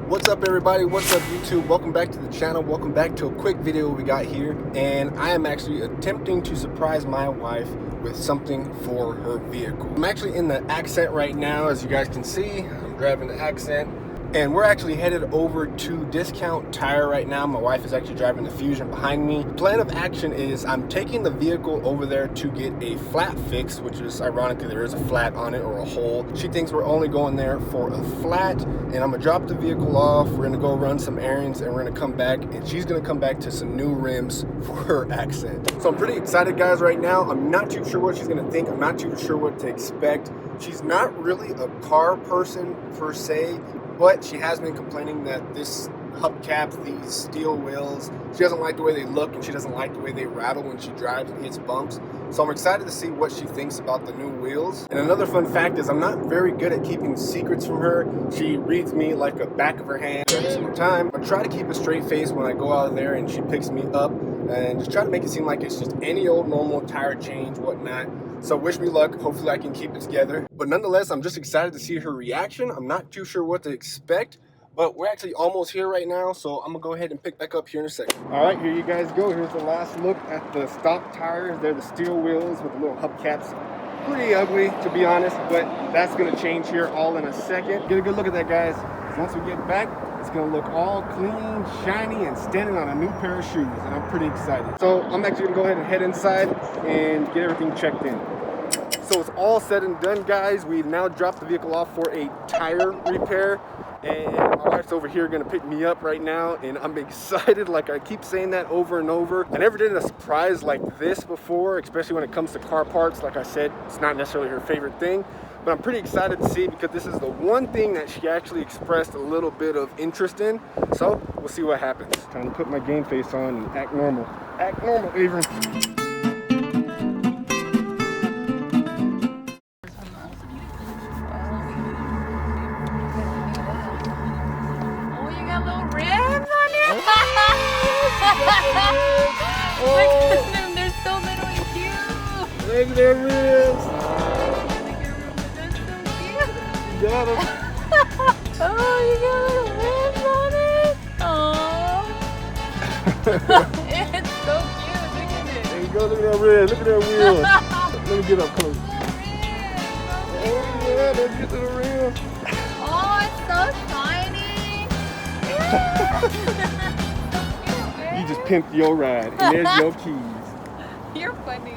What's up everybody, what's up YouTube, welcome back to the channel, welcome back to a quick video we got here. And I am actually attempting to surprise my wife with something for her vehicle. I'm actually in the Accent right now, as you guys can see. I'm driving the Accent and we're actually headed over to Discount Tire right now. My wife is actually driving the Fusion behind me. Plan of action is I'm taking the vehicle over there to get a flat fix, which is ironically there is a flat on it or a hole. She thinks we're only going there for a flat, and I'm gonna drop the vehicle off. We're gonna go run some errands and we're gonna come back, and she's gonna come back to some new rims for her Accent. So I'm pretty excited guys right now. I'm not too sure what she's gonna think. I'm not too sure what to expect. She's not really a car person per se, but she has been complaining that this hubcaps, these steel wheels, she doesn't like the way they look and she doesn't like the way they rattle when she drives and hits bumps. So I'm excited to see what she thinks about the new wheels. And another fun fact is I'm not very good at keeping secrets from her. She reads me like a back of her hand every single time. I try to keep a straight face when I go out of there and she picks me up, and just try to make it seem like it's just any old normal tire change, whatnot. So wish me luck. Hopefully I can keep it together. But nonetheless, I'm just excited to see her reaction. I'm not too sure what to expect, but we're actually almost here right now. So I'm gonna go ahead and pick back up here in a second. All right, here you guys go. Here's the last look at the stock tires. They're the steel wheels with the little hubcaps. Pretty ugly, to be honest, but that's gonna change here all in a second. Get a good look at that, guys. Once we get back, it's gonna look all clean, shiny, and standing on a new pair of shoes, and I'm pretty excited. So I'm actually gonna go ahead and head inside and get everything checked in. So it's all said and done, guys. We've now dropped the vehicle off for a tire repair, and my wife's over here gonna pick me up right now, and I'm excited. Like I keep saying that over and over. I never did a surprise like this before, especially when it comes to car parts. Like I said, it's not necessarily her favorite thing, but I'm pretty excited to see because this is the one thing that she actually expressed a little bit of interest in. So we'll see what happens. Time to put my game face on and act normal. Act normal, Avery. Look at them, they're so little and cute. Look at their ribs. They're so cute. You got them. Oh, you got little ribs on it. Oh. It's so cute. Look at it. There you go. Look at that rib. Look at that wheel. Let me get up close. Oh yeah, let's get to the rim. Oh, it's so shiny. You just pimped your ride, and there's your keys. You're funny.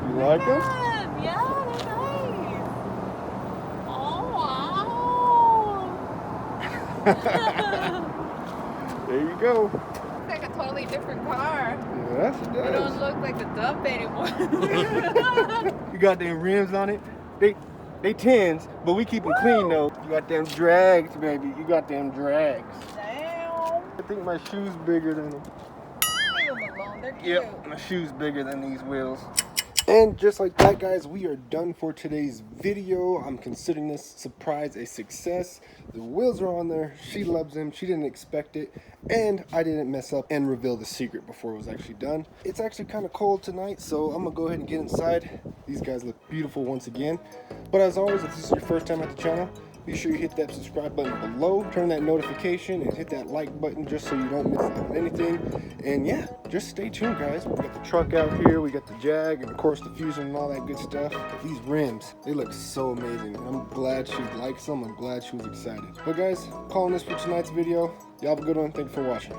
You like them? Yeah, they're nice. Oh, wow. There you go. Looks like a totally different car. Yes, it It does. don't look like a dump anymore. You got them rims on it. They tens, but we keep them clean though. You got them drags, baby. You got them drags. Damn. I think my shoe's bigger than them. Leave them alone. They're cute. Yep, my shoe's bigger than these wheels. And just like that, guys, we are done for today's video. I'm considering this surprise a success. The wheels are on there. She loves them. She didn't expect it. And I didn't mess up and reveal the secret before it was actually done. It's actually kind of cold tonight, so I'm going to go ahead and get inside. These guys look beautiful once again. But as always, if this is your first time at the channel, be sure you hit that subscribe button below, turn that notification, and hit that like button just so you don't miss out on anything. And yeah, just stay tuned, guys. We got the truck out here, we got the Jag, and of course the Fusion and all that good stuff. These rims, they look so amazing. I'm glad she likes them. I'm glad she was excited. But guys, calling this for tonight's video. Y'all have a good one. Thank you for watching.